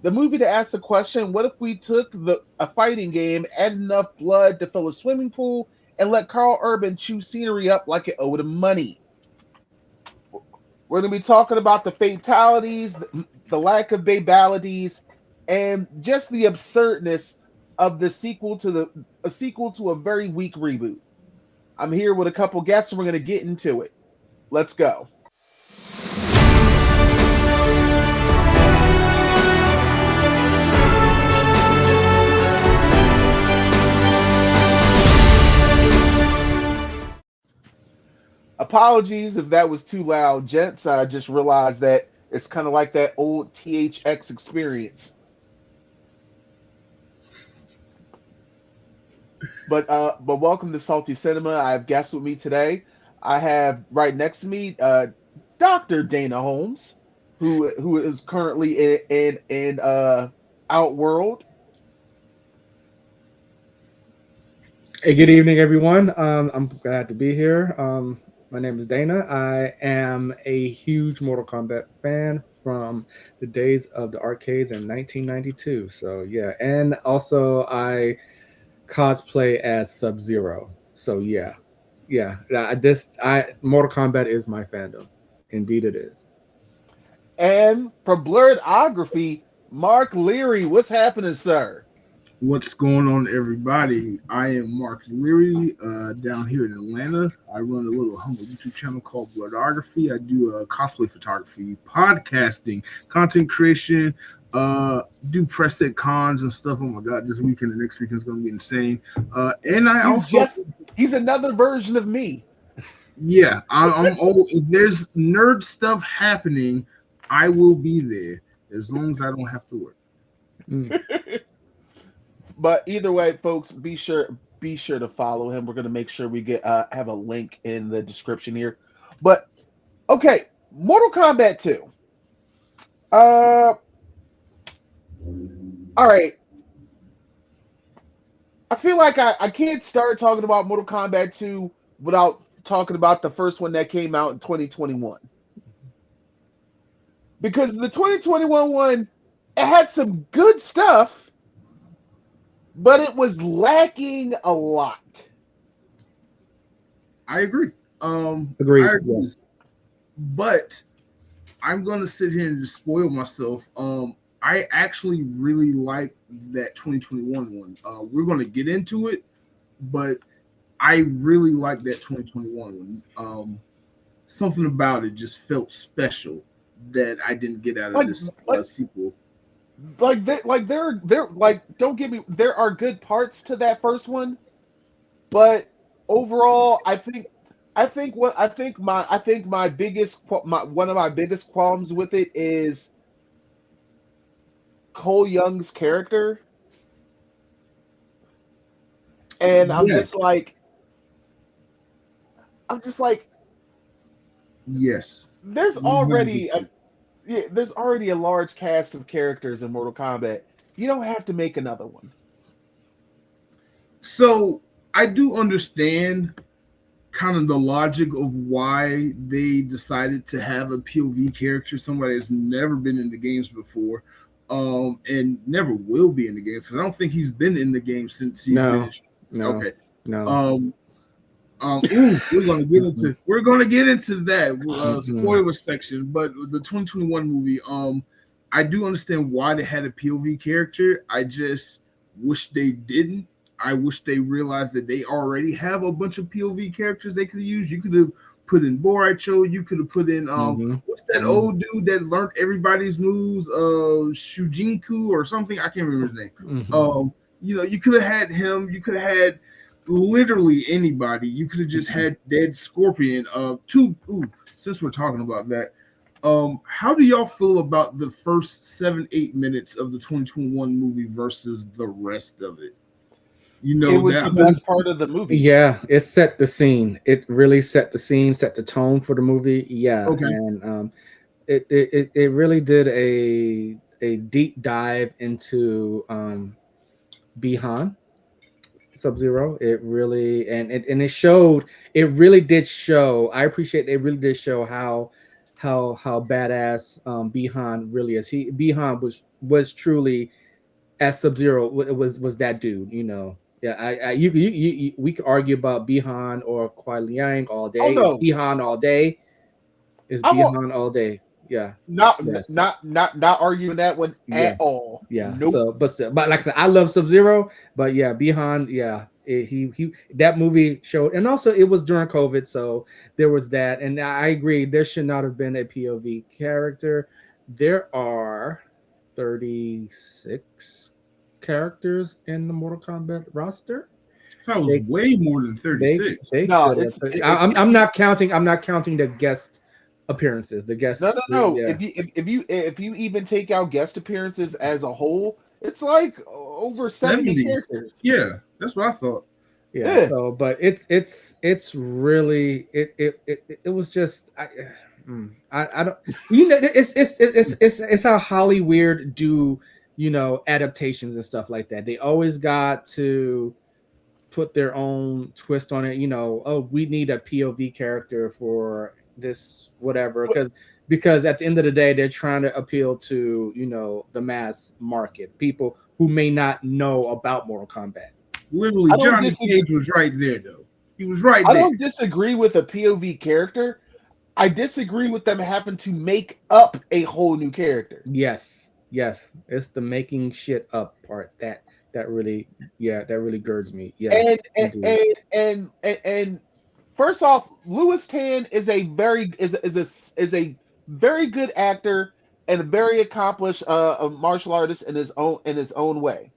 The movie that asks the question, what if we took a fighting game, add enough blood to fill a swimming pool, and let Carl Urban chew scenery up like it owed him money? We're going to be talking about the fatalities, the lack of babalities, and just the absurdness of the sequel to a sequel to a very weak reboot. I'm here with a couple guests and we're going to get into it. Let's go. Apologies if that was too loud, gents. I just realized that it's kind of like that old THX experience. But welcome to Salty Cinema. I have guests with me today. I have right next to me Dr. Dana Holmes, who is currently in Outworld. Hey, good evening, everyone. I'm glad to be here. My name is Dana. I am a huge Mortal Kombat fan from the days of the arcades in 1992. So yeah, and also I cosplay as Sub Zero. So yeah. I Mortal Kombat is my fandom. Indeed, it is. And from Blurredography, Mark Leary. What's happening, sir? What's going on, everybody? I am Mark Leary, down here in Atlanta. I run a little humble YouTube channel called Bloodography. I do cosplay photography, podcasting, content creation, do press set cons and stuff. Oh my god, this weekend and next weekend is going to be insane. And I He's also, just he's another version of me. yeah, I'm old. If there's nerd stuff happening, I will be there as long as I don't have to work. Mm. But either way, folks, be sure to follow him. We're gonna make sure we get have a link in the description here. But okay, Mortal Kombat 2. Uh, all right. I feel like I can't start talking about Mortal Kombat 2 without talking about the first one that came out in 2021. Because the 2021 one, it had some good stuff, but it was lacking a lot. I agree. Agreed. I agree. Yes. But I'm gonna sit here and just spoil myself. I actually really like that 2021 one. We're gonna get into it, but I really like that 2021 one. Something about it just felt special that I didn't get out of Like this like sequel. they're like, don't get me, there are good parts to that first one, but overall I think my one of my biggest qualms with it is Cole Young's character, and Yes, I'm just like yes, there's 100%. already a yeah, there's already a large cast of characters in Mortal Kombat. You don't have to make another one. So I do understand kind of the logic of why they decided to have a POV character, somebody that's never been in the games before, and never will be in the games. So I don't think he's been in the game since he's been in. No. No. Okay. No. Um, we're gonna get into that Mm-mm. spoiler section, but the 2021 movie, I do understand why they had a POV character. I just wish they didn't. I wish they realized that they already have a bunch of POV characters they could have used. You could have put in Boraicho. You could have put in Mm-hmm. what's that Mm-hmm. old dude that learned everybody's moves? Shujinku or something. I can't remember his name. Mm-hmm. You could have had him. You could have had literally anybody. You could have just Mm-hmm. had Dead Scorpion. Since we're talking about that, how do y'all feel about the first 7-8 minutes of the 2021 movie versus the rest of it? You It know was the that whole best part of the movie. Yeah, it set the scene. It really set the scene, set the tone for the movie. Yeah, okay, and it really did a deep dive into Bihan Sub Zero. It really and it showed. It really did show. I appreciate. It really did show how badass Bihan really is. Bihan was truly as Sub Zero was that dude. You know, yeah. We could argue about Bihan or Kuai Liang all Oh day. It's no, Bihan all day. It's I'm a, Bihan all day. Yeah. not Yes. not arguing that one Yeah. at all. Yeah. Nope. So, but still, but like I said, I love Sub Zero. But yeah, Bihan. Yeah. He that movie showed, and also it was during COVID, so there was that. And I agree, there should not have been a POV character. There are 36 characters in the Mortal Kombat roster. I thought it was They way more than they 36. they No, could it's have. if I'm you not counting. I'm not counting the guest appearances. The no guest. no no Yeah. if you even take out guest appearances as a whole, it's like over 70 70. characters. Yeah, that's what I thought. Yeah. Yeah, So, but it's really it was just I don't, you know, it's how Hollywood do, you know, adaptations and stuff like that. They always got to put their own twist on it. You know, oh, we need a POV character for this whatever, but because at the end of the day they're trying to appeal to, you know, the mass market, people who may not know about Mortal Kombat. Literally, I don't Johnny disagree. Cage was right there, though. He was right I there. don't disagree with a POV character. I disagree with them having to make up a whole new character. Yes, yes, it's the making shit up part that really, yeah, that really girds me. Yeah, And indeed. and first off, Louis Tan is a very is a very good actor and a very accomplished a martial artist in his own way.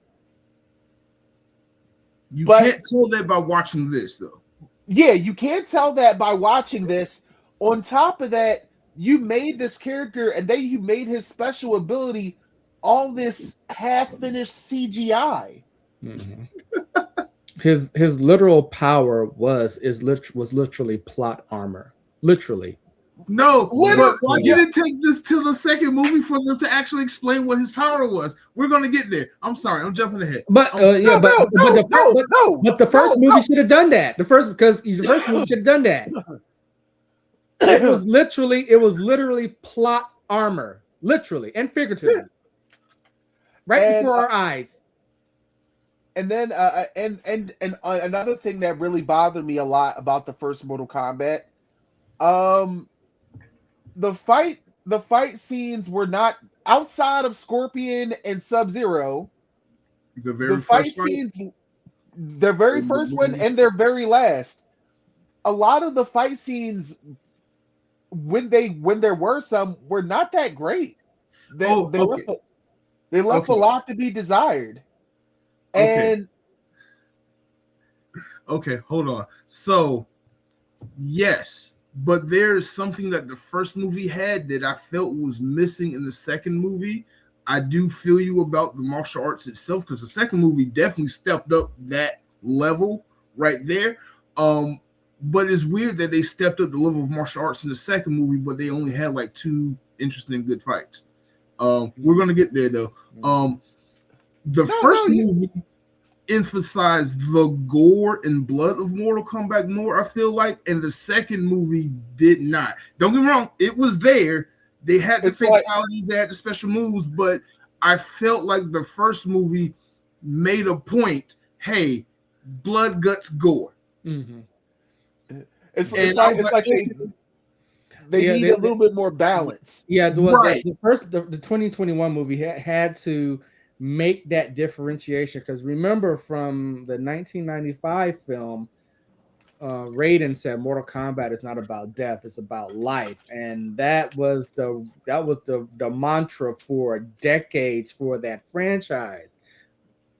You But can't tell that by watching this, though. yeah, you can't tell that by watching this. On top of that, you made this character and then you made his special ability all this half finished CGI. Mhm. His literal power was literally plot armor, literally. No, Lit- but Literally, why yeah. did yeah. it take this till the second movie for them to actually explain what his power was? We're gonna get there. I'm sorry, I'm jumping ahead. But yeah, No, no, no, no, no, but the first no, movie should have done that. The first movie should have done that. no. It was literally plot armor, literally and figuratively, right and before our eyes. and then another thing that really bothered me a lot about the first Mortal Kombat, um, the fight scenes were not outside of Scorpion and Sub Zero. The The very fight first fight, scenes, their very and the first one movies. and their very last, a lot of the fight scenes when there were some were not that great. They Oh, they left okay, they left a okay, lot to be desired. okay, And okay. Hold on. So yes, but there's something that the first movie had that I felt was missing in the second movie. I do feel you about the martial arts itself because the second movie definitely stepped up that level right there. Um, but it's weird that they stepped up the level of martial arts in the second movie, but they only had like two interesting good fights. We're gonna get there though. Um, the no, no, first movie emphasized the gore and blood of Mortal Kombat more, I feel like, and the second movie did not. Don't get me wrong, it was there. They had the it's like fatalities, they had the special moves, but I felt like the first movie made a point. Hey, blood, guts, gore, Mm-hmm. it's and I like was like, okay, they Yeah, need a little bit more balance. yeah. right. The 2021 movie had to make that differentiation because remember from the 1995 film, Raiden said Mortal Kombat is not about death; it's about life, and that was the mantra for decades for that franchise,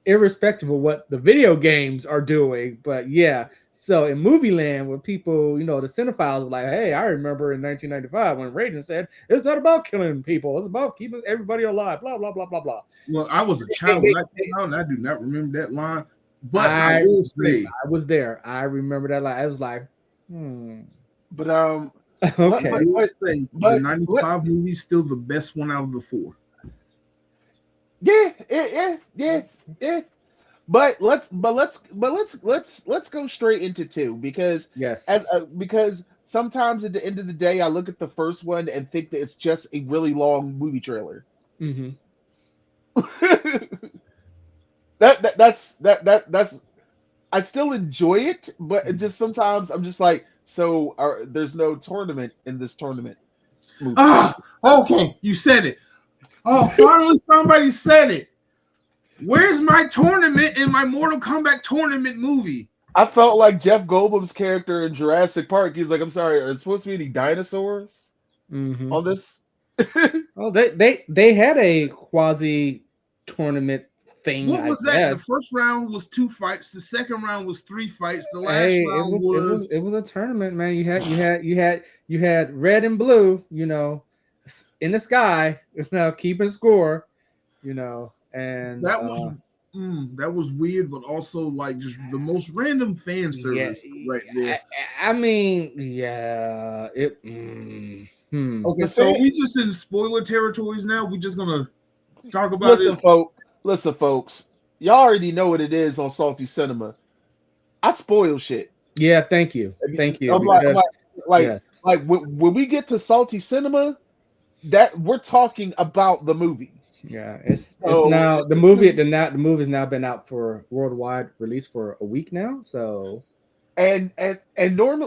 irrespective of what the video games are doing. But yeah, so in movie land, where people, you know, the cinephiles were like, hey, I remember in 1995 when Raiden said it's not about killing people, it's about keeping everybody alive, blah blah blah blah blah. Well, I was a child They- when that came out, and I do not remember that line. But I I will say, I was there. I remember that. Like I was like, But I okay, will say, the let '95 movie is still the best one out of the four. yeah. But let's go straight into two because yes, because sometimes at the end of the day, I look at the first one and think that it's just a really long movie trailer. Mm-hmm. That's I still enjoy it, but it just sometimes I'm just like, so there's no tournament in this tournament movie. Ah, okay, you said it. Oh, finally somebody said it. Where's my tournament in my Mortal Kombat tournament movie? I felt like Jeff Goldblum's character in Jurassic Park. He's like, I'm sorry, are there supposed to be any dinosaurs Mm-hmm. on this? Oh, they had a quasi tournament thing, What I was that? The guess. first round was 2 fights. The second round was 3 fights. The last Hey, round was it was a tournament, man. You had red and blue, in the sky, keeping score, and that was that was weird, but also like just the most random fan yeah, service right there. I mean, yeah, Okay, The so thing, we just in spoiler territories now. We just gonna talk about it. listen, folks, y'all already know what it is on Salty Cinema. I spoil shit. yeah. Thank you, I'm like, I'm because like, like, yes, like when we get to Salty Cinema, that we're talking about the movie. yeah. It's So now the movie's now been out for worldwide release for a week now, so.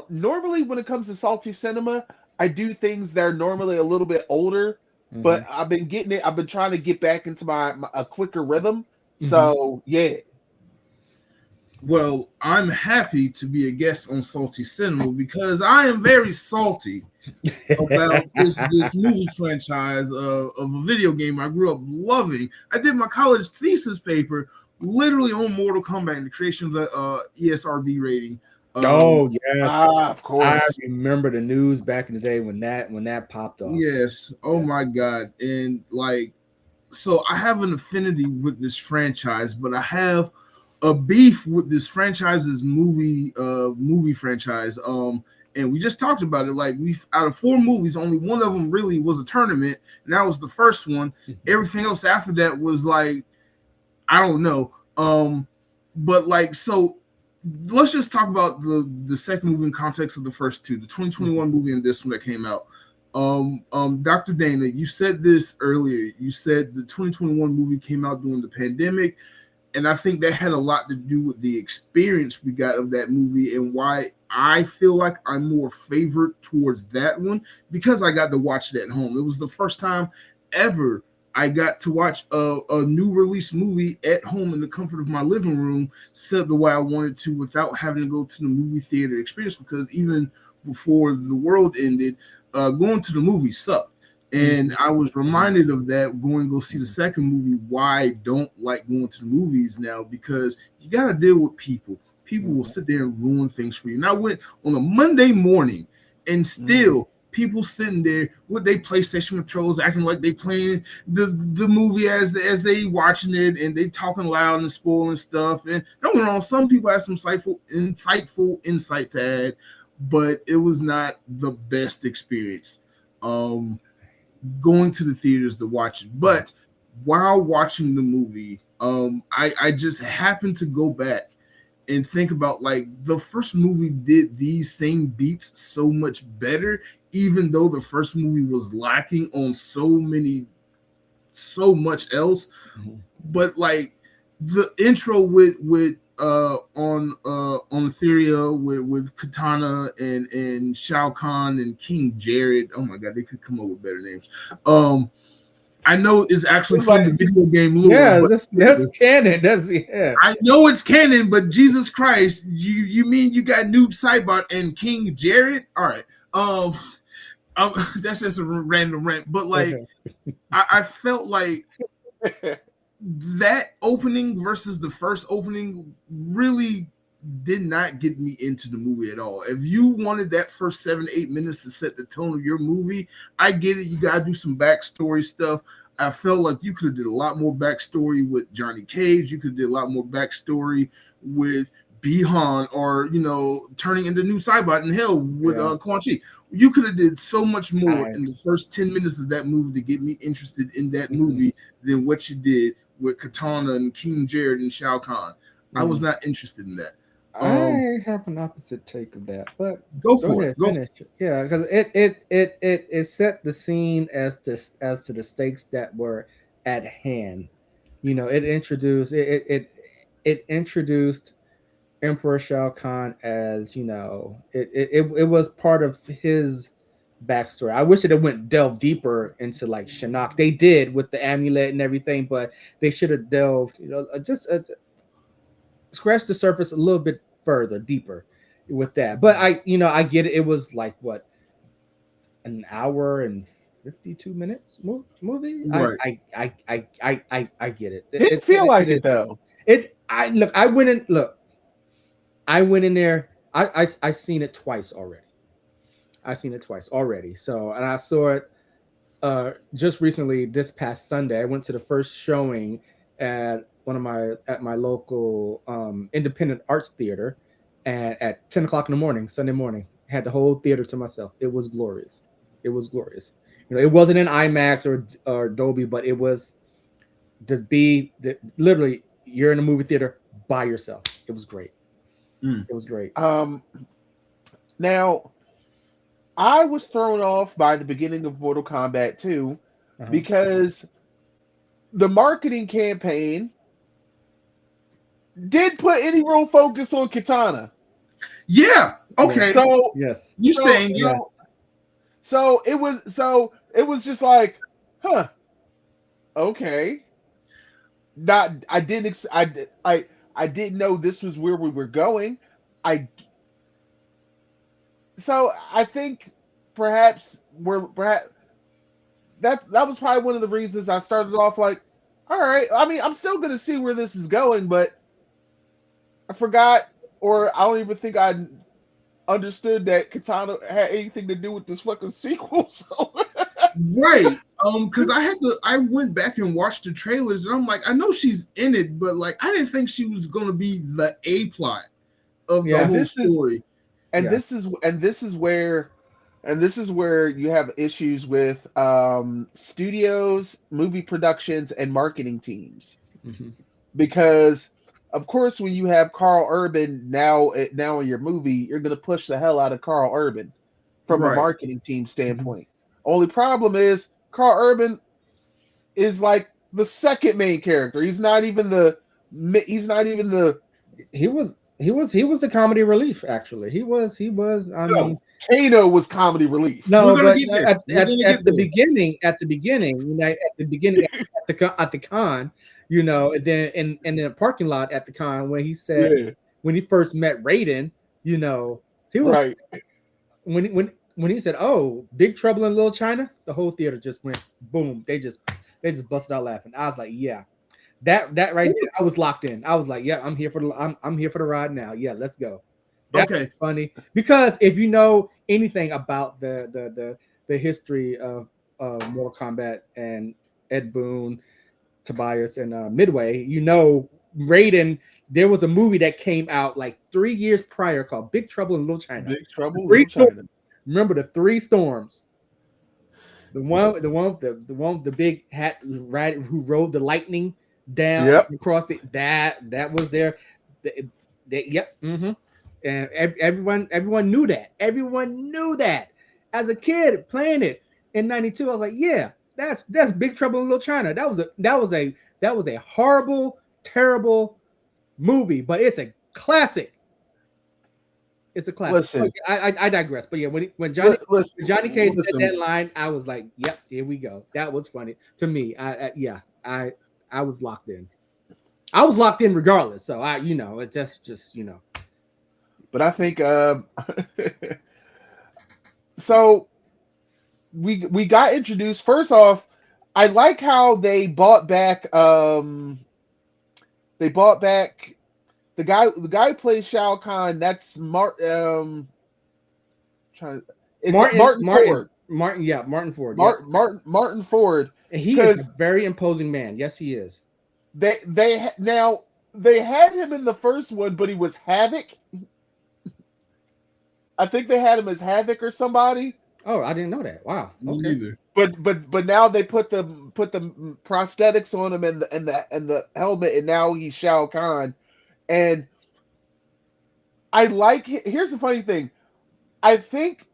normally when it comes to Salty Cinema, I do things that are normally a little bit older, Hmm. but I've been getting it. I've been trying to get back into my a quicker rhythm. Hmm. So yeah, Well, I'm happy to be a guest on Salty Cinema because I am very salty about this movie franchise of a video game I grew up loving. I did my college thesis paper literally on Mortal Kombat and the creation of the ESRB rating. Um, Oh yes, of I course. remember the news back in the day when that popped off. yes, oh Yeah. my god, and like so I have an affinity with this franchise, but I have a beef with this franchise's movie franchise. And we just talked about it. Like we out of 4 movies, only one of them really was a tournament, and that was the first one. Mhm. Everything else after that was like I don't know. But like so let's just talk about the second movie in context of the first two, the Mhm. 2021 movie and this one that came out. Dr. Dana, you said this earlier. You said the 2021 movie came out during the pandemic, and I think that had a lot to do with the experience we got of that movie and why I feel like I'm more favored towards that one because I got to watch it at home. It was the first time ever I got to watch a new release movie at home in the comfort of my living room, set the way I wanted to without having to go to the movie theater experience. Because even before the world ended, going to the movie sucked. And Mhm. I was Mhm. reminded of that going to go see the Mhm. second movie. Why I don't like going to the movies now because you got to deal with people. People will Mhm. sit there and ruin things for you. And I went on a Monday morning, and Mhm. still people sitting there with their PlayStation controls, acting like they playing the movie as they watching it, and they talking loud and spoiling stuff. And don't get me wrong, some people have some insightful insight to add, but it was not the best experience. Um, Going to the theaters to watch it. But while watching the movie, I just happened to go back and think about like the first movie did these same beats so much better, even though the first movie was lacking on so much else. Mhm. But like the intro on Etheria with Katana and Shao Kahn and King Jared. Oh my god, they could come up with better names. Um, I know it's actually It's from like the video game lore, Yeah, but that's canon. That's yeah. I know it's canon. But Jesus Christ, you mean you got Noob Saibot and King Jared? All right, that's just a random rant. But like, I felt like that opening versus the first opening really did not get me into the movie at all. If you wanted that first 7 to 8 minutes to set the tone of your movie, I get it. You gotta do some backstory stuff. I felt like you could have did a lot more backstory with Johnny Cage. You could have did a lot more backstory with Bihan, or turning into new Cybot in hell with Yeah. Quan Chi. You could have did so much more I in the first 10 minutes of that movie to get me interested in that mhm. movie than what you did with Katana and King Jared and Shao Kahn. I was Mhm. not interested in that. Um, I have an opposite take of that, but go go for it. ahead, Go. finish. Yeah, because it set the scene as to the stakes that were at hand. It introduced it introduced Emperor Shao Kahn as it was part of his backstory. I wish it had went delved deeper into like Shinnok. They did with the amulet and everything, but they should have delved, just scratch the surface a little bit further, deeper with that. But I get it. It was like what, an hour and 52 minutes movie. Right. I get it. Didn't feel like it though. I look. I went in. Look, I went in there. I seen it twice already. I seen it twice already. So, and I saw it just recently this past Sunday. I went to the first showing at my local independent arts theater, and at 10 o'clock in the morning, Sunday morning, had the whole theater to myself. It was glorious. It was glorious. It wasn't in IMAX or Dolby, but it was literally you're in a movie theater by yourself. It was great. Mm. It was great. Um, Now I was thrown off by the beginning of Mortal Kombat 2 Uh-huh. because the marketing campaign did put any real focus on Katana. Yeah. Yes. Okay. So Yes. You so saying Yes. so so it was just like, huh, okay. Not I didn't ex- I didn't know this was where we were going. I so I think perhaps that was probably one of the reasons I started off like, all right. I mean, I'm still gonna see where this is going, but I forgot, or I don't even think I understood that Katana had anything to do with this fucking sequel. So right? Because I went back and watched the trailers, and I'm like, I know she's in it, but like, I didn't think she was gonna be the A plot of the Yeah. and whole this is story. and Yeah. this is and this is where you have issues with studios, movie productions, and marketing teams Hmm. because of course when you have Carl Urban now in your movie, you're gonna push the hell out of Carl Urban from a Right. marketing team Hmm. standpoint. Only problem is Carl Urban is like the second main character. He's not even the He was a comedy relief, actually. He was. I mean, no. Kano was comedy relief. We're no, gonna but get there. We're gonna at get the there. beginning, at the con, and then in the parking lot at the con, Yeah, when he first met Raiden, he was right. when he said, "Oh, Big Trouble in Little China," the whole theater just went boom. They just busted out laughing. I was like, yeah, that right there, I was locked in. I was like, yeah, I'm here for the ride now. Yeah, let's go. That's Okay. funny because if you know anything about the history of Mortal Kombat and Ed Boon, Tobias, and Midway, Raiden. There was a movie that came out like 3 years prior called Big Trouble in Little China. Big The Trouble, three Little storms. China. Remember the three storms. The one with the big hat right who rode the lightning down Yep. across that was there. Yep. And everyone knew that. Everyone knew that. As a kid playing it in '92, I was like, yeah, that's Big Trouble in Little China. That was a horrible, terrible movie, but it's a classic. It's a classic. Listen, I digress. But yeah, listen, when Johnny K said listen. that line, I was like, "Yep, here we go." That was funny to me. Yeah, I was locked in. I was locked in regardless. So it just. But I think so. We got introduced first off. I like how they bought back the guy who plays Shao Kahn. That's trying it's Martin, Martin Martin, Ford. Martin. Yeah, Martin Ford. Yep, Martin Ford and he is a because very imposing man. Yes, he is. now they had him in the first one, but he was Havoc. I think they had him as Havoc or somebody. Oh, I didn't know that. Wow. Me Okay. neither. But now they put the prosthetics on him and the helmet, and now he's Shao Kahn. And I like. Here's the funny thing. I think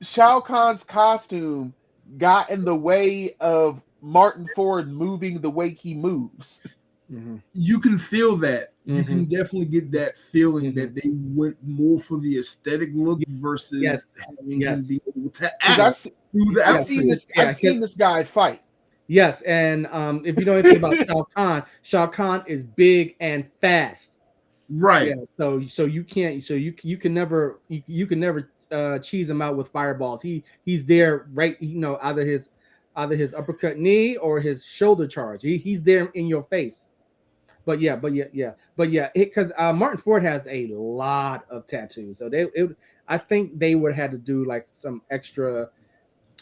Shao Kahn's costume got in the way of Martin Ford moving the way he moves. Mm-hmm. You can feel that. You Mm-hmm. can definitely get that feeling Mm-hmm. that they went more for the aesthetic look versus Yes, having him yes, be able to Because act through the yeah, outfit. I've yeah. seen this guy fight. Yes, and if you know anything about Shao Kahn is big and fast. Yeah, Right. so you can't, you can never, you can never cheese him out with fireballs. He's there right, either his uppercut knee or his shoulder charge. He's there in your face. But yeah, because Martin Ford has a lot of tattoos, so I think they would have to do like some extra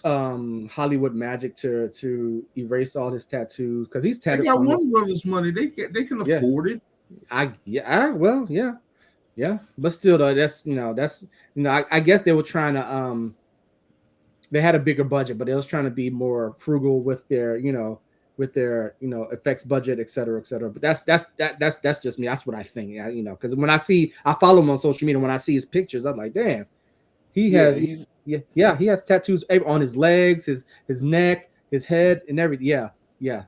Hollywood magic to erase all his tattoos because he's They tattooed got from his. Warner Brothers money. They can Yeah, afford it. well, yeah, but still though, that's I guess they were trying to they had a bigger budget, but they was trying to be more frugal with their effects budget, et cetera. But that's just me. That's what I think. Yeah, because when I follow him on social media, when I see his pictures, I'm like, damn, he Yeah, has he's. yeah, he has tattoos on his legs, his neck, his head, and everything. Yeah, yeah.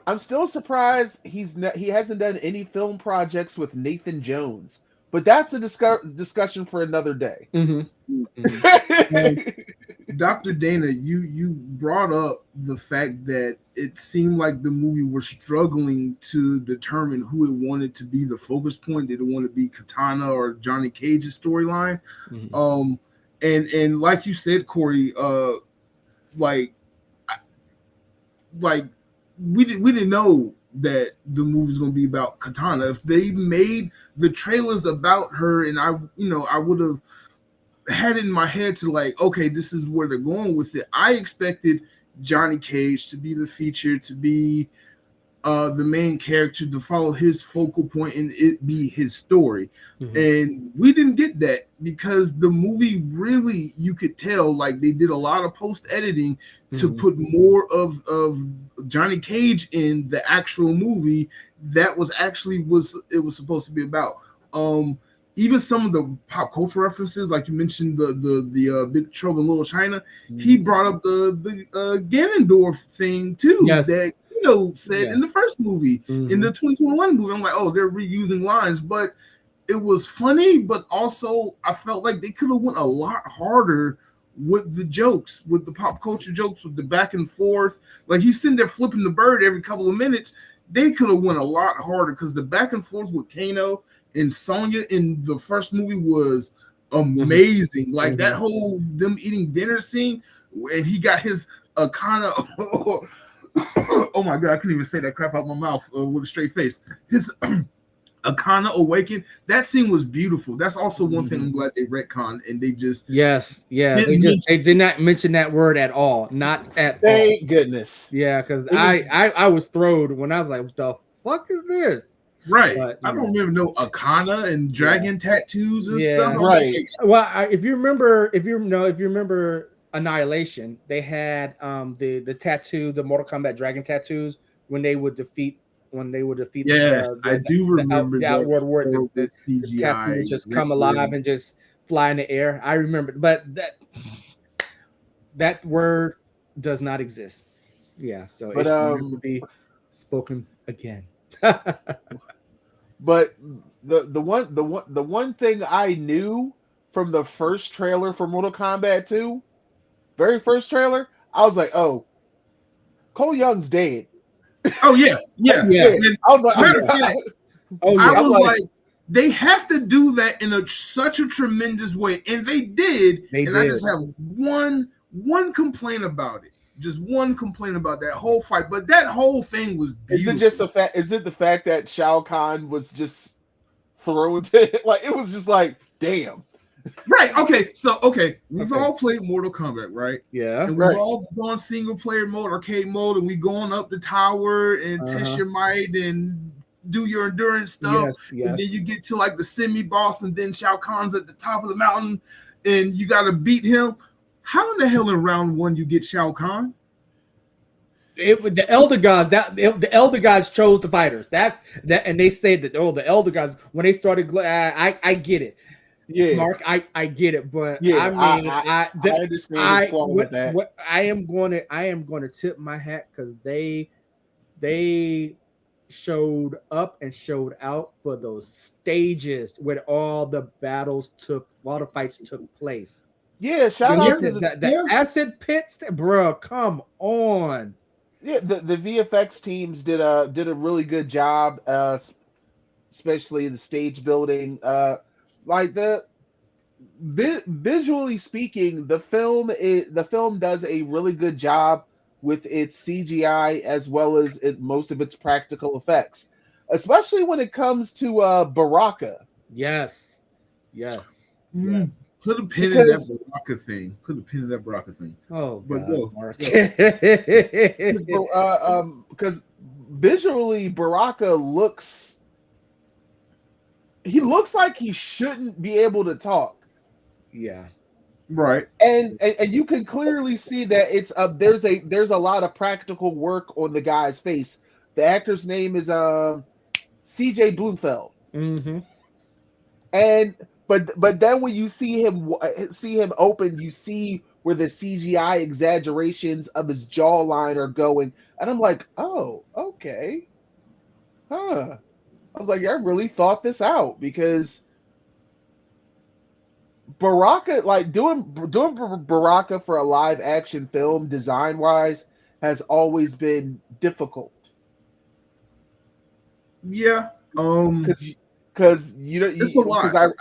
I'm still surprised he hasn't done any film projects with Nathan Jones, but that's a discussion for another day. Mm-hmm. Mm-hmm. Dr. Dana, you brought up the fact that it seemed like the movie was struggling to determine who it wanted to be the focus point. Did it want to be Katana or Johnny Cage's storyline? Mm-hmm. And like you said, Corey, like like we didn't know that the movie was going to be about Katana. If they made the trailers about her, and I would have had it in my head to like, okay, this is where they're going with it. I expected Johnny Cage to be the feature, to be the main character, to follow his focal point and it be his story. Mm-hmm. And we didn't get that because the movie really, you could tell like they did a lot of post editing to put more of Johnny Cage in the actual movie that was actually was supposed to be about. Even some of the pop culture references, like you mentioned, the Big Trouble in Little China, he brought up the Ganondorf thing too. Yes. That said in the first movie, in the 2021 movie. I'm like, oh, they're reusing lines, but it was funny. But also, I felt like they could have went a lot harder with the jokes, with the pop culture jokes, with the back and forth. Like he's sitting there flipping the bird every couple of minutes. They could have went a lot harder because the back and forth with Kano and Sonya in the first movie was amazing. Like that whole them eating dinner scene, and he got his kind of oh my god, I couldn't even say that crap out my mouth with a straight face. His Akana awakened. That scene was beautiful. That's also one thing I'm glad they retconned and they just they did not mention that word at all. Not at all. Thank goodness. Yeah, because I was thrilled when I was like, what the fuck is this? Right. But, I don't remember no Akana and dragon tattoos and stuff. Right. Well, if you remember Annihilation, they had the tattoo, the Mortal Kombat dragon tattoos when they would defeat Yes, I do remember the Outworld War, the tattoo would just come alive and just fly in the air. I remember, but that word does not exist. Yeah, so it should never be spoken again. But the one thing I knew from the first trailer for Mortal Kombat 2, very first trailer, I was like, oh, Cole Young's dead. Oh yeah. And I was like, I was like, they have to do that in such a tremendous way, and they did. I just have one complaint about it. Just one complaint about that whole fight, but that whole thing was beautiful. Is it the fact that Shao Kahn was just thrown to it? Like it was just like, damn. Right. Okay. So we've all played Mortal Kombat, right? Yeah. And we've all gone single player mode, arcade mode, and we going up the tower and test your might and do your endurance stuff. Yes. And then you get to like the semi boss, and then Shao Kahn's at the top of the mountain, and you got to beat him. How in the hell in round one you get Shao Kahn? the elder gods the elder gods chose the fighters. That's that, and they said that the elder gods when they started. I get it, Yeah, Mark. I get it, but I yeah, mean I understand his flaw with that. what I am going to tip my hat because they showed up and showed out for those stages where all the battles took, all the fights took place. Yeah, shout Yeah, out to The yeah. acid pits, bro. Come on. the VFX teams did a really good job, especially the stage building. Like visually speaking, the film does a really good job with its CGI as well as most of its practical effects, especially when it comes to Baraka, Yes, yes, yes. Mm, put a pin in that because Baraka thing. Put a pin in that Baraka thing. Oh But God, go, Mark. go. because visually Baraka looks like he shouldn't be able to talk. Yeah. Right. And you can clearly see that there's a lot of practical work on the guy's face. The actor's name is CJ Blufeld. Mm-hmm. And but then when you see him open, you see where the CGI exaggerations of his jawline are going, and I'm like, oh, okay, huh. I was like, I really thought this out because Baraka, like doing Baraka for a live action film, design wise, has always been difficult Yeah. because you know It's a because lot.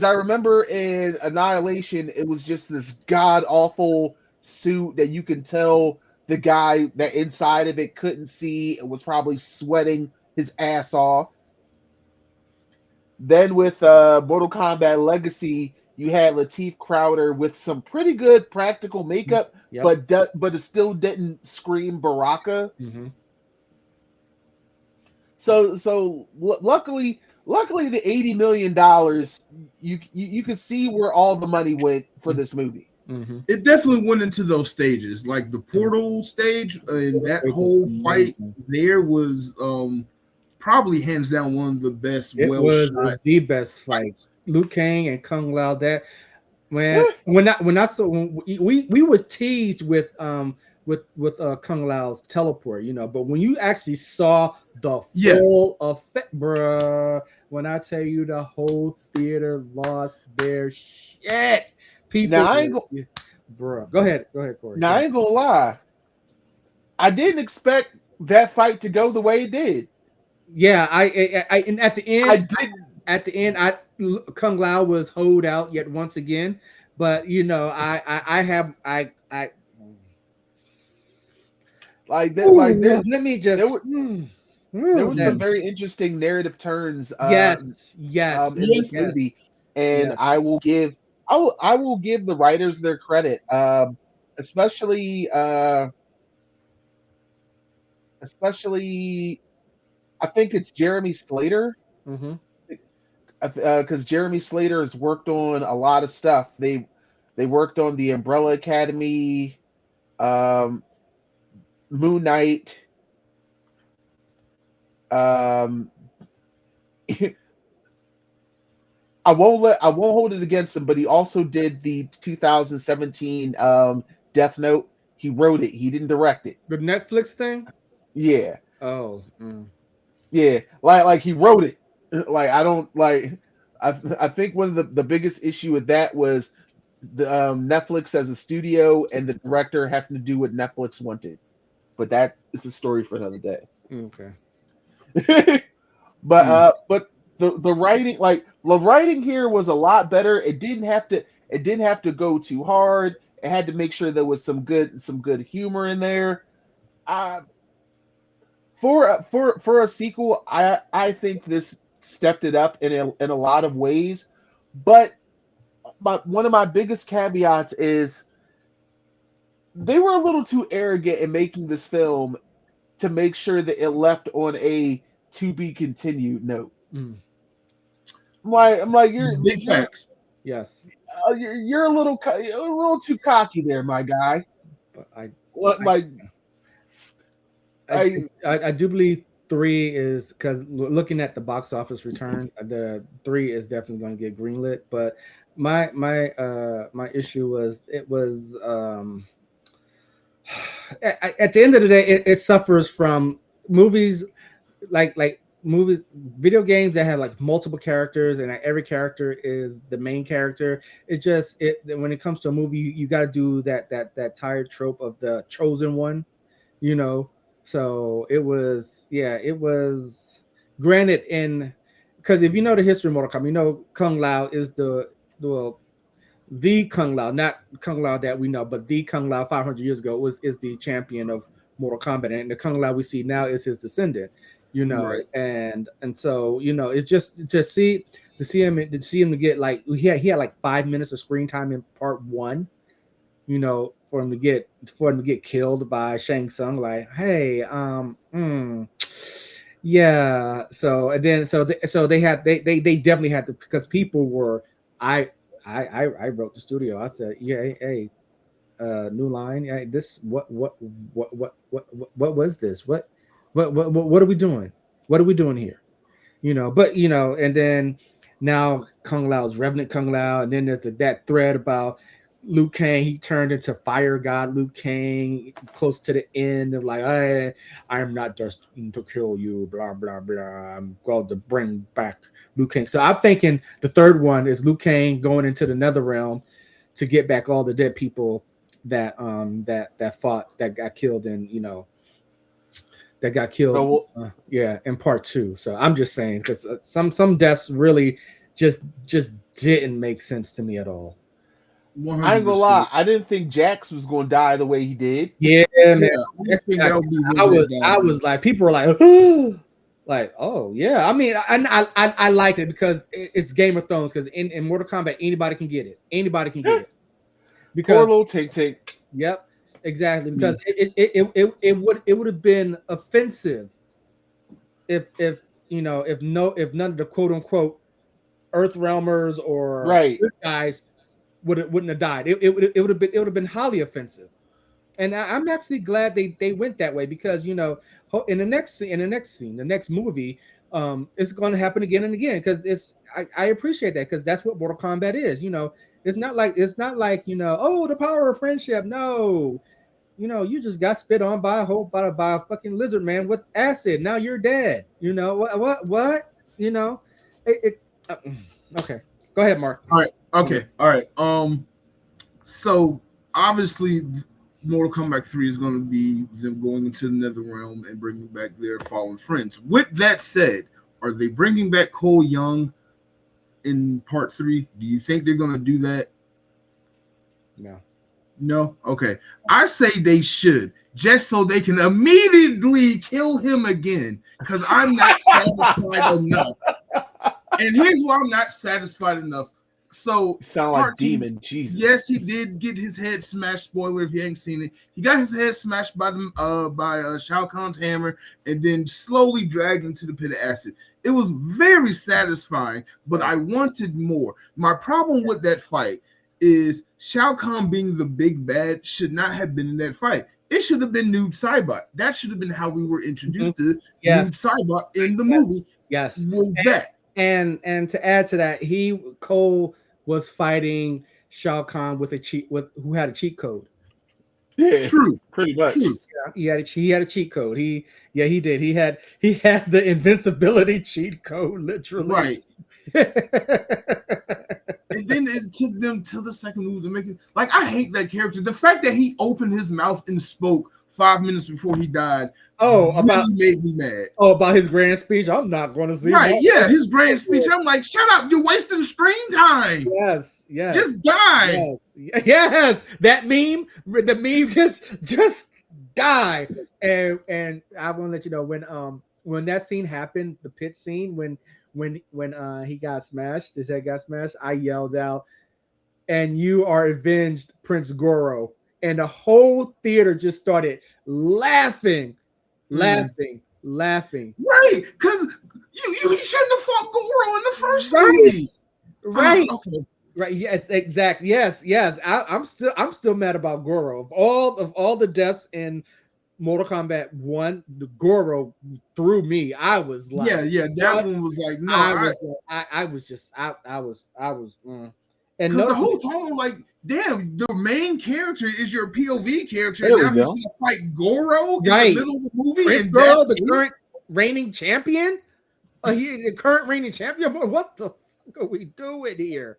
I remember in Annihilation, it was just this god awful suit that you can tell the guy that inside of it couldn't see and was probably sweating his ass off. Then with Mortal Kombat Legacy, you had Lateef Crowder with some pretty good practical makeup, Yep. but it still didn't scream Baraka. Mm-hmm. Luckily the $80 million, you can see where all the money went for this movie. Mm-hmm. It definitely went into those stages, like the Mm-hmm. portal stage, and Those that stages whole fight amazing. there was probably hands down one of the best, It well was shot the best fight. fights. Liu Kang and Kung Lao. That when when I saw when we was teased with Kung Lao's teleport, but when you actually saw the Yeah, full effect, bruh, when I tell you the whole theater lost their shit, Now people I ain't were, go, bruh. Go ahead, Corey. now Go I ahead. ain't gonna lie. I didn't expect that fight to go the way it did. Yeah, and I didn't at the end, Kung Lao was holed out yet once again, but I have I like that. Like ooh, let me there just was there was that some very interesting narrative turns yes, yes, in yeah, this yes, movie, and yes. I will give the writers their credit, especially especially I think it's Jeremy Slater, Mm-hmm. because Jeremy Slater has worked on a lot of stuff. They worked on the Umbrella Academy, um, Moon Knight. Um, I won't hold it against him, but he also did the 2017 Death Note. He wrote it. He didn't direct it. The Netflix thing. Yeah, Oh, yeah. Like he wrote it. Like I don't like. I think one of the biggest issue with that was the Netflix as a studio and the director having to do what Netflix wanted. But that is a story for another day. okay. mm, But the writing, like the writing here was a lot better. It didn't have to go too hard. It had to make sure there was some good humor in there. Uh, for a sequel, I think this stepped it up in a lot of ways. But one of my biggest caveats is they were a little too arrogant in making this film to make sure that it left on a to be continued note. Mm, I'm like big facts. yes, you're a little too cocky there, my guy. but What I like I, I I do believe three is because looking at the box office return, the three is definitely going to get greenlit. But my issue was it was at the end of the day, it suffers from movies like movies, video games that have like multiple characters and like every character is the main character. It just it when it comes to a movie, you got to do that tired trope of the chosen one, you know. So it was, yeah, it was granted in because if you know the history of Mortal Kombat, you know Kung Lao is well, the Kung Lao, not Kung Lao that we know, but the Kung Lao 500 years ago was is the champion of Mortal Kombat, and the Kung Lao we see now is his descendant, you know, Right. and so you know it's just to see him to get like he had like 5 minutes of screen time in part one, you know, for him to get killed by Shang Tsung, like, hey, yeah. So and then so they definitely had to because people were I I wrote the studio. I said, yeah, hey, new line. Hey, this what was this? What are we doing? What are we doing here? You know, but you know, and then now Kung Lao's Revenant Kung Lao, and then there's that thread about Liu Kang. He turned into Fire God Liu Kang close to the end of like, I am not just to kill you, blah blah blah. I'm going to bring back Liu Kang. So I'm thinking the third one is Liu Kang going into the Nether Realm to get back all the dead people that fought that got killed in that got killed, so yeah, in part two. So I'm just saying because some deaths really just didn't make sense to me at all. I ain't gonna lie. 100%. I didn't think Jax was gonna die the way he did. Yeah, man. Yeah, I don't think that would be I one was that I died. was like, people were like, like, oh yeah. I mean, I like it because it's Game of Thrones. Because in Mortal Kombat, anybody can get it. Anybody can get it. Poor Because little Tink Tink. yep, exactly. Yeah. Because it would have been offensive if you know if none of the quote unquote Earth Realmers or Right. good guys wouldn't have died. It would have been highly offensive. And I'm actually glad they went that way because you know in the next movie, it's going to happen again and again because I appreciate that because that's what Mortal Kombat is. You know, it's not like you know, oh, the power of friendship. No, you know, you just got spit on by a fucking lizard man with acid. Now you're dead. You know what? You know, it okay. Go ahead, Mark. All right. Okay. All right. So obviously, Mortal Kombat 3 is going to be them going into the Nether Realm and bringing back their fallen friends. With that said, are they bringing back Cole Young in part 3? Do you think they're going to do that? No. No? Okay. I say they should, just so they can immediately kill him again, because I'm not satisfied enough. And here's why I'm not satisfied enough. So, You sound like part 2, demon. Jesus. yes, he did get his head smashed. Spoiler if you ain't seen it. He got his head smashed by Shao Kahn's hammer and then slowly dragged into the pit of acid. It was very satisfying, but I wanted more. My problem with that fight is Shao Kahn being the big bad should not have been in that fight. It should have been Nude Saibot. That should have been how we were introduced to Yes. Nude Saibot in the Yes. movie. Yes. Was that? And to add to that, Cole was fighting Shao Kahn with who had a cheat code. Yeah, True. pretty much. True. Yeah, he had a cheat code. He did. He had the invincibility cheat code, literally. Right. And then it took them to the second movie to make it. Like, I hate that character. The fact that he opened his mouth and spoke 5 minutes before he died really made me mad. About his grand speech. I'm not going to see. Right? Yeah, his grand speech. I'm like, shut up! You're wasting screen time. Yes. Just die. Yes. That meme. The meme just die. And I want to let you know when that scene happened, the pit scene when he got smashed, his head got smashed, I yelled out, and you are avenged, Prince Goro. And the whole theater just started laughing. Right, because he shouldn't have fought Goro in the first movie. Right. Okay. Right. Yes. Exactly. Yes. I'm still mad about Goro. Of all the deaths in Mortal Kombat 1, the Goro threw me. I was Yeah, like, yeah, that what? one was like, no, I was I was and because the no, whole time I'm like, damn, the main character is your POV character, and There we now he's go. gonna fight Goro in the right. middle of the movie, Prince and that's Goro, the it? current reigning champion. He the current reigning champion. What the fuck are we doing here?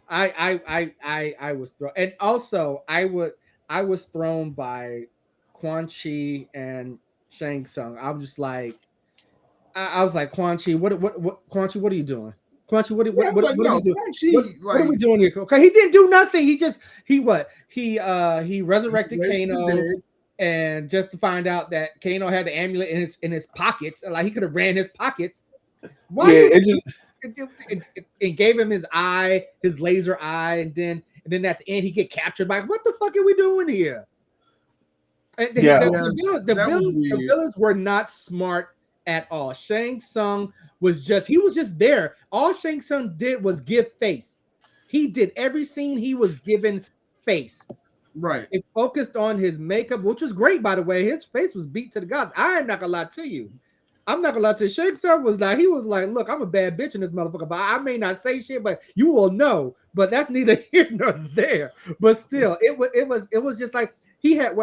I was thrown, and also I was thrown by Quan Chi and Shang Tsung. I was just like, I was like, Quan Chi, what, Quan Chi, what are you doing? Quan Chi, Yeah, I was like, what are we no, doing? Quan Chi, What are we like, doing here? Okay, he didn't do nothing. He just he resurrected raised the Kano, dead. and just to find out that Kano had the amulet in his pockets, like he could have ran his pockets. Why Yeah, you it just it gave him his eye, his laser eye, and then at the end he get captured by what the fuck are we doing here? And yeah. Yeah, that was the weird. villains were not smart at all. Shang Tsung he was just there. All Shang Tsung did was give face. He did every scene he was given face. Right. It focused on his makeup, which was great, by the way. His face was beat to the gods. I am not gonna lie to you. I'm not gonna lie to you. Shang Tsung was like, he was like, look, I'm a bad bitch in this motherfucker, but I may not say shit, but you will know. But that's neither here nor there. But still, it was just like he had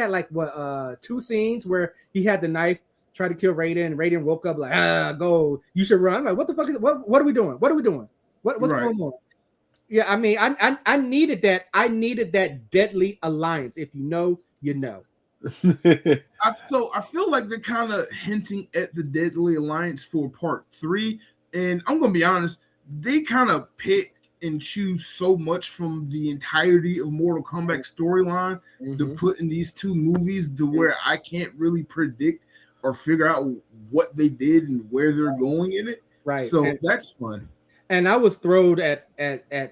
like what two scenes where he had the knife, tried to kill Raiden, and Raiden woke up like, go, you should run. I'm like, what the fuck is what are we doing? What are we doing? What's Right. going on? Yeah, I mean, I needed that. I needed that deadly alliance. If you know, you know. I feel like they're kind of hinting at the Deadly Alliance for part 3, and I'm gonna be honest, they kind of pick and choose so much from the entirety of Mortal Kombat storyline to Mm-hmm. put in these two movies to where I can't really predict or figure out what they did and where they're going in it. Right. So that's fun. And I was thrilled at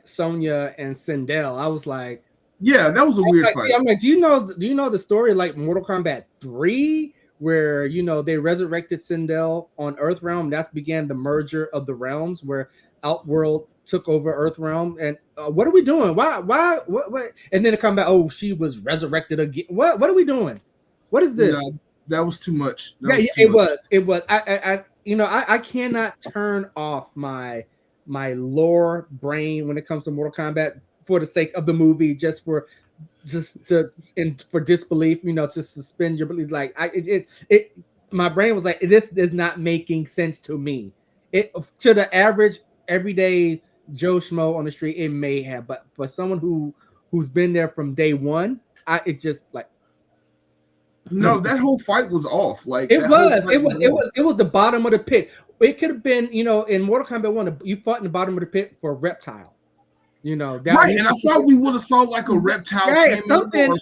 Sonya and Sindel. I was Yeah, that was a weird fight. I'm like, do you know the story like Mortal Kombat 3, where they resurrected Sindel on Earthrealm? That began the merger of the realms where Outworld took over Earthrealm. And what are we doing? Why what? And then it come back, oh, she was resurrected again. What are we doing? What is this? Yeah, that was too much. It was. I cannot turn off my brain when it comes to Mortal Kombat for the sake of the movie, just for disbelief, to suspend your belief. Like my brain was like, this is not making sense to me. It to the average everyday Joe Schmo on the street, it may have, but for someone who's been there from day one, it just like. No, that whole fight was off. Like It that whole was. fight It was the bottom of the pit. It could have been, in Mortal Kombat 1, you fought in the bottom of the pit for a reptile. Right, and I thought we would have saw like a reptile, right? Something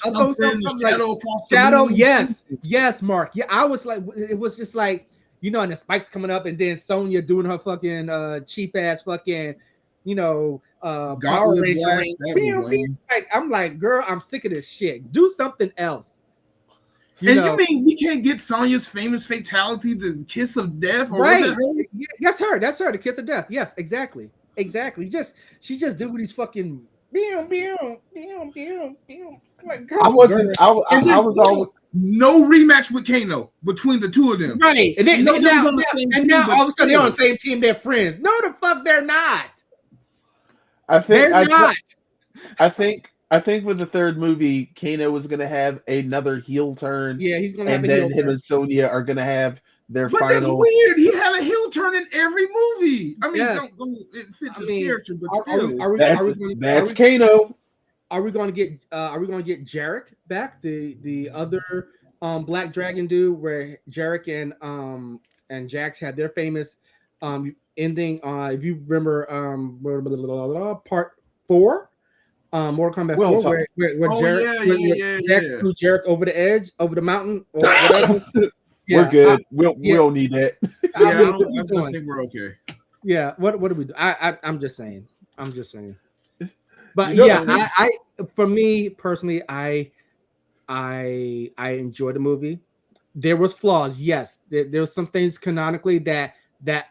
shadow like shadow. Yes, Mark. Yeah, I was like, it was just like, and the spikes coming up, and then Sonya doing her fucking cheap ass fucking, Power Ranger. Like, I'm like, girl, I'm sick of this shit. Do something else. You mean we can't get Sonya's famous fatality, the kiss of death? Or right. Was it her? That's her, the kiss of death. Yes, exactly. She just did with these fucking like, I wasn't. I was always no rematch with Kano between the two of them. right. And then now all of a sudden they're on the still. same team. They're friends. No, the fuck they're not. I think They're not. I think with the third movie, Kano was going to have another heel turn. Yeah, he's going to have and a heel then him turn. and Sonya are going to have their But final. that's weird. He had a heel turn in every movie. I mean, Yes. it fits his character, but still. That's Kano. Are we going to get Jarek back, the other Black Dragon dude, where Jarek and Jax had their famous ending? If you remember, part 4, Mortal Kombat 4, where Jax threw Jarek over the edge, over the mountain, or whatever. We're good. We don't need that. I think we're okay. Yeah. What do we do? I'm just saying. But I for me personally, I enjoyed the movie. There was flaws, yes. There was some things canonically that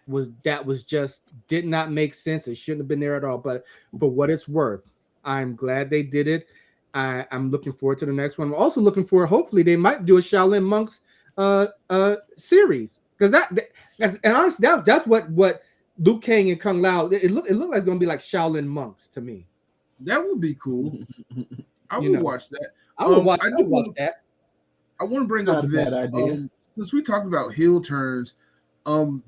was just did not make sense. It shouldn't have been there at all. But for what it's worth, I'm glad they did it. I'm looking forward to the next one. I'm also looking forward. Hopefully, they might do a Shaolin Monks series because that's and honestly that's what Liu Kang and Kung Lao. It looked like it's gonna be like Shaolin Monks to me. That would be cool. I You would know, watch that. I would watch. I I do would watch want that. I want to It's bring up not a bad this. idea. Since we talked about heel turns,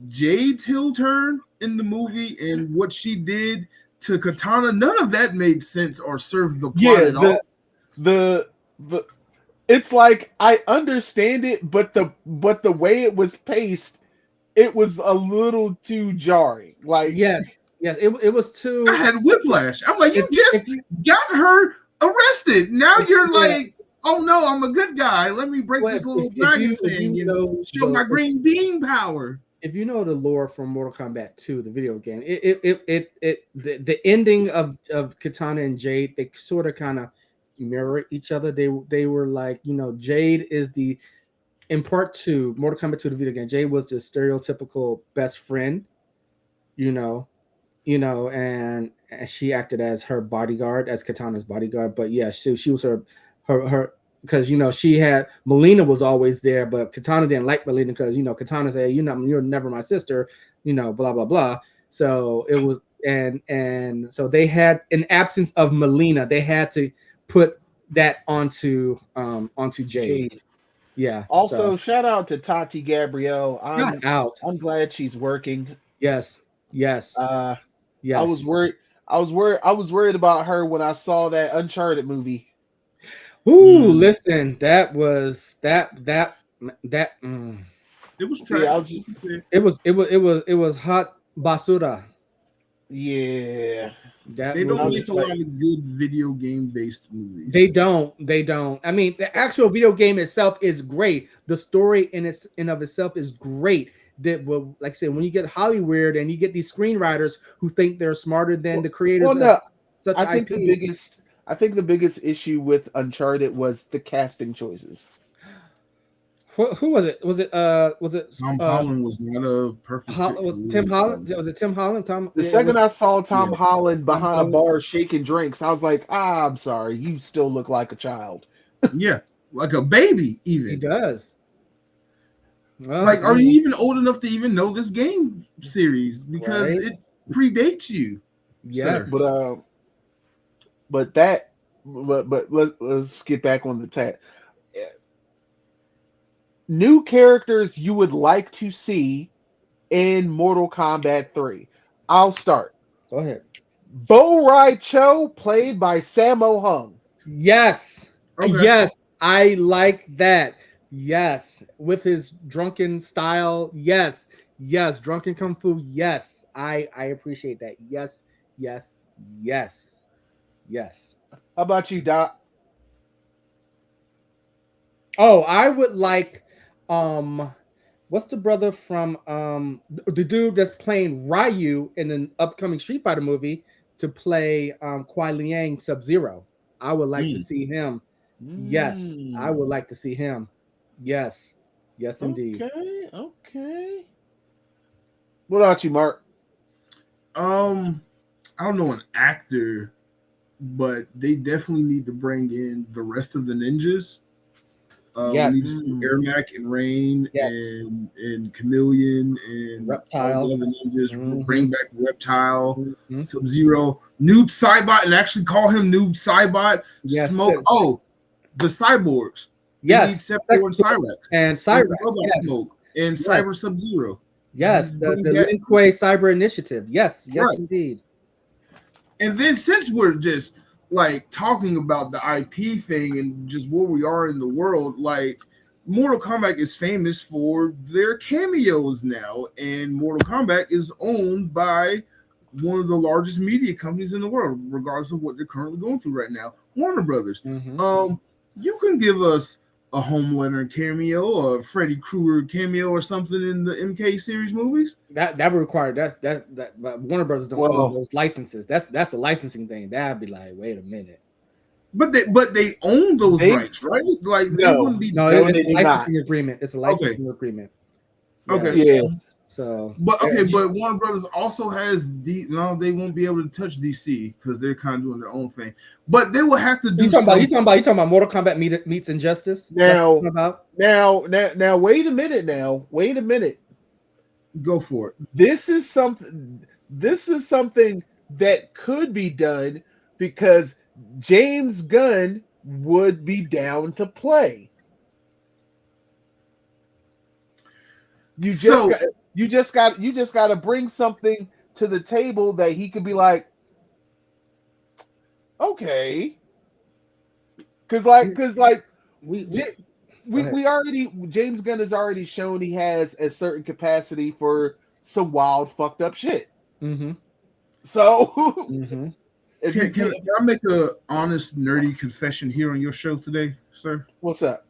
Jade's heel turn in the movie and what she did to Katana, none of that made sense or served the plot Yeah, at all. the it's like I understand it, but the way it was paced, it was a little too jarring. Like, Yes, yes. It was I too. had whiplash. I'm like, you just If you got her arrested. Now if, you're yeah, like, oh no, I'm a good guy. Let me break well, this little if dragon you thing and know show my green beam power. if you know the lore from Mortal Kombat 2, the video game, the ending of Katana and Jade, they sort of kind of mirror each other. They were like, Jade is the in part two, Mortal Kombat 2, the video game, Jade was the stereotypical best friend, you know, and she acted as her bodyguard, as Katana's bodyguard. But yeah, she was her because she had Melina was always there, but Katana didn't like Melina because Katana said, you're never my sister, blah blah blah. So it was and so they had, in absence of Melina, they had to put that onto Jade. Jade. Yeah. So Also, shout out to Tati Gabrielle. not out. I'm glad she's working. Yes. Yes. Uh, I was Yes. worried. I was worried about her when I saw that Uncharted movie. Ooh, Mm, listen, that was that. it was Yeah, I trash. was just It was hot basura. yeah. That They I don't was movie. make a just like, lot of good video game based movies. They don't. I mean, the actual video game itself is great. The story in of itself is great. That will, like I said, when you get Hollywood and you get these screenwriters who think they're smarter than well, the creators well, of no. such I think the IP. biggest I think the biggest issue with Uncharted was the casting choices. Who was it? Was it Tom Holland was not a perfect fit for Was it Tim Holland? it. Was it Tim Holland? Tom? The Yeah, it was second I saw Tom Yeah, Holland Tom behind a Holland. bar shaking drinks, I was like, I'm sorry, you still look like a child. yeah, like a baby He even. does. Well, Like, are you even old enough to even know this game series because right? it predates you, Yes. sir? But but that but let's get back on the tag. New characters you would like to see in Mortal Kombat 3. I'll start. Go ahead. Bo Rai Cho, played by Sammo Hung. Yes. Okay, Yes. I like that. Yes. With his drunken style. Yes. Yes. Drunken kung fu. Yes. I appreciate that. Yes. Yes. Yes. Yes. How about you, Doc? Oh, I would like what's the brother from the dude that's playing Ryu in an upcoming Street Fighter movie to play Kuai Liang Sub-Zero. I would like to mm. see him. Yes, I would Mm, like to see him. Yes. Yes indeed. okay, okay. What about you, Mark? um, I don't know an actor, but they definitely need to bring in the rest of the ninjas. We Yes. need to see Mm, Ermac and Rain Yes. and Chameleon and all the Reptile. other ninjas. Mm-hmm. Bring back Reptile, Mm-hmm. Sub Zero, Noob Saibot, and actually call him Noob Saibot. Yes. Smoke. Oh, the cyborgs. They need Yes. Sephiroth and Cyrax And and Cyrax. Robot Yes. Smoke and Yes. Cyber Sub Zero. Yes. The Bring that Lin Kuei Cyber Initiative. Yes. Yes right. indeed. And then since we're just like talking about the IP thing and just where we are in the world, like Mortal Kombat is famous for their cameos now, and Mortal Kombat is owned by one of the largest media companies in the world, regardless of what they're currently going through right now, Warner Brothers. Mm-hmm. You can give us a Homelander cameo, a Freddy Krueger cameo, or something in the MK series movies. That would require that but Warner Brothers don't own well, those licenses. That's a licensing thing. That'd be like, wait a minute. But they own those they rights, right? Like they no, wouldn't be No, no, it's they a do not. licensing agreement. It's a okay. licensing agreement. Okay. Yeah, So, But okay, but Warner Brothers also has no, they won't be able to touch DC because they're kind of doing their own thing. But they will have to do something. You talking about Mortal Kombat meets Injustice? That's what Now, you're about. now, wait a minute. Now, wait a minute. Go for it. This is something. This is something that could be done because James Gunn would be down to play. You just So got you just got to bring something to the table that he could be like, okay, because like We J- go ahead. we already James Gunn has already shown he has a certain capacity for some wild fucked up shit. Mm-hmm. So Mm-hmm. if you get can I make a honest nerdy confession here on your show today, sir? what's up?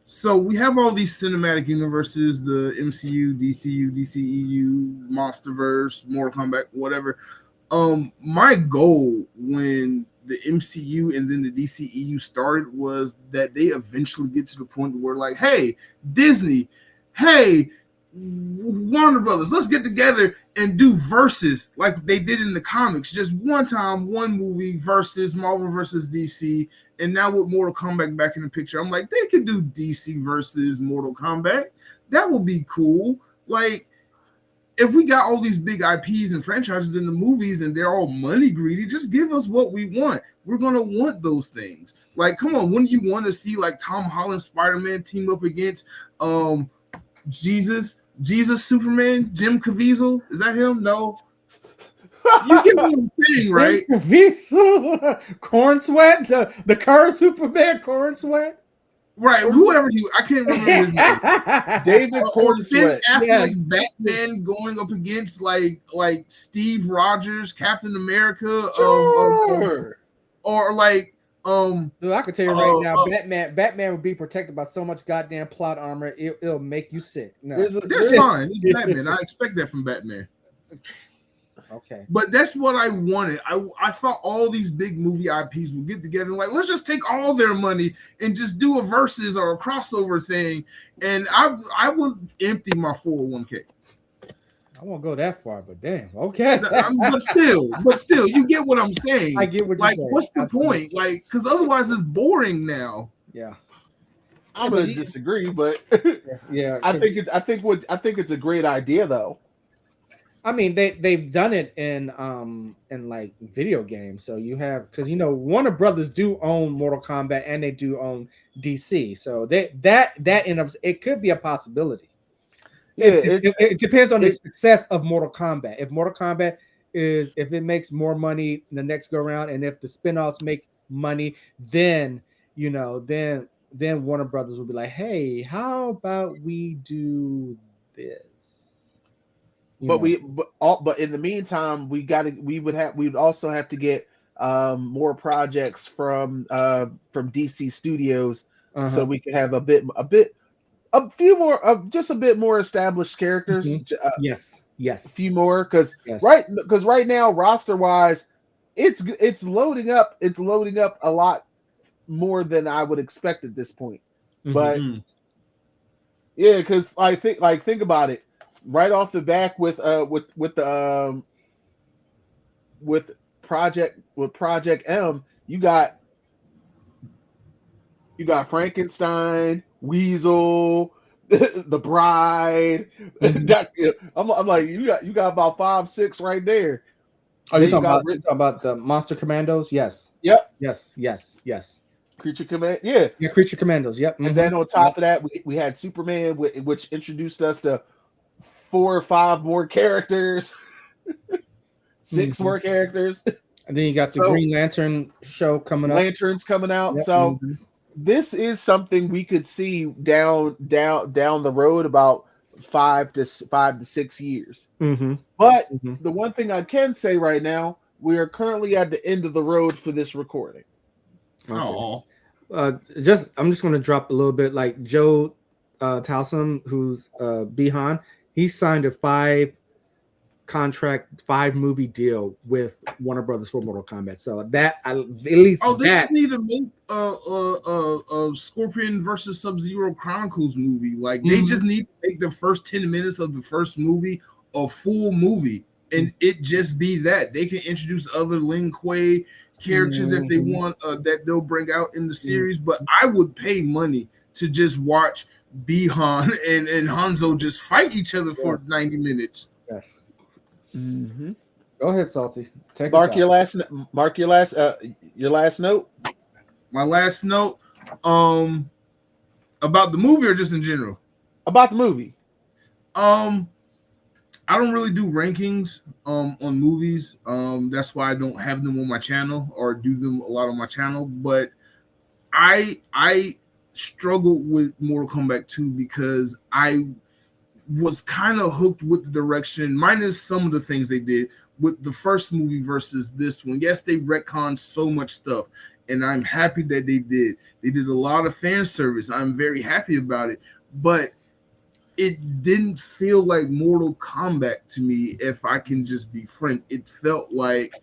So we have all these cinematic universes, the MCU, DCU, DCEU, MonsterVerse, Mortal Kombat, whatever. My goal when the MCU and then the DCEU started was that they eventually get to the point where like, hey, Disney, hey, Warner Brothers, let's get together and do verses like they did in the comics. Just one time, one movie versus Marvel versus DC. And now with Mortal Kombat back in the picture, I'm like, they could do DC versus Mortal Kombat. That would be cool. Like, if we got all these big IPs and franchises in the movies and they're all money greedy, just give us what we want. We're gonna want those things. Like, come on, wouldn't you want to see like Tom Holland Spider-Man team up against Jesus Superman, Jim Caviezel? Is that him? No. You get what I'm saying, right? Corn Sweat, the current Superman Corn Sweat. Right, whoever he, I can't remember his name. David Or Ben Cornsweat. Affleck, Batman going up against like Steve Rogers, Captain America, Sure. or like Dude, I can tell you right now, Batman would be protected by so much goddamn plot armor, it'll make you sick. No, that's fine. It's Batman. I expect that from Batman. okay. But that's what I wanted. I thought all these big movie IPs would get together and like, let's just take all their money and just do a versus or a crossover thing. And I would empty my 401k. I won't go that far, but damn, okay. But still, you get what I'm saying. I get what you're like, saying. what's the Absolutely. point? Like, because otherwise it's boring now. Yeah. I'm gonna disagree, but Yeah. I think it's a great idea though. I mean, they've done it in like video games. So you have, because Warner Brothers do own Mortal Kombat and they do own DC. So that in of it could be a possibility. Yeah, It depends on the success of Mortal Kombat. If Mortal Kombat if it makes more money the next go around, and if the spinoffs make money, then then Warner Brothers will be like, hey, how about we do this? but in the meantime, we would also have to get more projects from DC Studios so we can have a few more just a bit more established characters. Mm-hmm. Yes. A few more because right now roster wise, it's loading up. It's loading up a lot more than I would expect at this point. Mm-hmm. But yeah, because think about it. Right off the back with Project M, you got Frankenstein, Weasel, the Bride. Mm-hmm. I'm like you got about 5-6 right there. Oh, you're talking about the Monster Commandos? Yes. Yep. Yes. Creature Command. Yeah. Yeah, Creature Commandos. Yep. And then on top of that, we had Superman, which introduced us to 4 or 5 more characters, 6 more characters. And then you got the Green Lantern show coming up. Lanterns coming out. Yep. So this is something we could see down the road about 5 to 6 years. Mm-hmm. But the one thing I can say right now, we are currently at the end of the road for this recording. Okay. I'm just going to drop a little bit. Like Joe Towson, who's Bihan, he signed a 5 contract 5 movie deal with Warner Brothers for Mortal Kombat. So at least Oh, they that. just need to make a Scorpion versus Sub Zero Chronicles movie. Like they Mhm. just need to make the first 10 minutes of the first movie a full movie, and it just be that they can introduce other Lin Kuei characters if they Mhm. want that they'll bring out in the series. But I would pay money to just watch Bihan and Hanzo just fight each other for Yes, 90 minutes. yes. Hmm. Go ahead, Salty. Take us Mark your out. last. Mark your last note My last note, um, about the movie or just in general. about the movie. Um, I don't really do rankings on movies. That's why I don't have them on my channel or do them a lot on my channel. But I struggled with Mortal Kombat 2 because I was kind of hooked with the direction, minus some of the things they did with the first movie versus this one. Yes, they retconned so much stuff, and I'm happy that they did. They did a lot of fan service. I'm very happy about it, but it didn't feel like Mortal Kombat to me. If I can just be frank, it felt like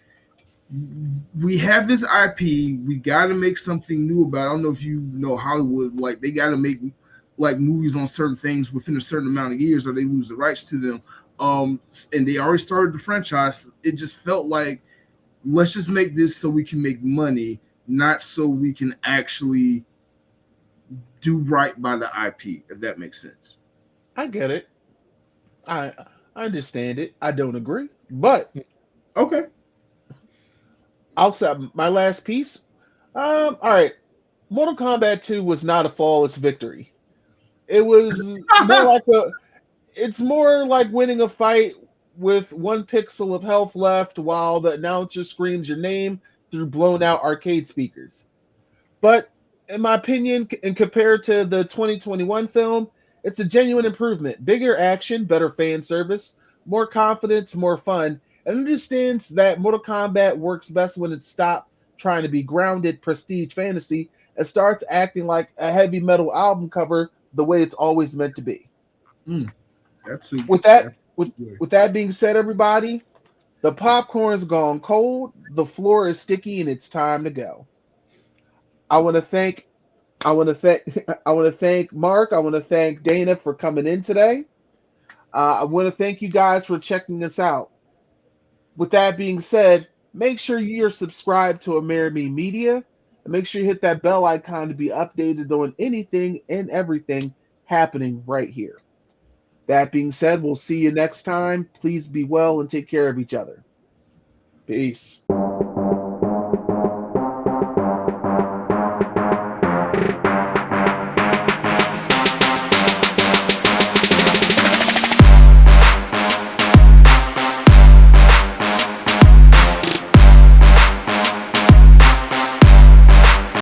we have this IP. We got to make something new about it. I don't know if you know Hollywood, like they got to make like movies on certain things within a certain amount of years, or they lose the rights to them. And they already started the franchise. It just felt like let's just make this so we can make money, not so we can actually do right by the IP. If that makes sense. I get it. I understand it. I don't agree, but Okay. I'll say my last piece. All right. Mortal Kombat 2 was not a flawless victory. It was more like a. It's more like winning a fight with 1 pixel of health left while the announcer screams your name through blown out arcade speakers. But in my opinion, and compared to the 2021 film, it's a genuine improvement. Bigger action, better fan service, more confidence, more fun, and understands that Mortal Kombat works best when it stops trying to be grounded prestige fantasy and starts acting like a heavy metal album cover the way it's always meant to be. Mm, that's a With that, that's with good. with that being said, everybody, the popcorn's gone cold, the floor is sticky, and it's time to go. I want to thank I want to thank I want to thank Mark. I want to thank Dana for coming in today. I want to thank you guys for checking us out. With that being said, make sure you're subscribed to Amerime Media and make sure you hit that bell icon to be updated on anything and everything happening right here. That being said, we'll see you next time. Please be well and take care of each other. Peace.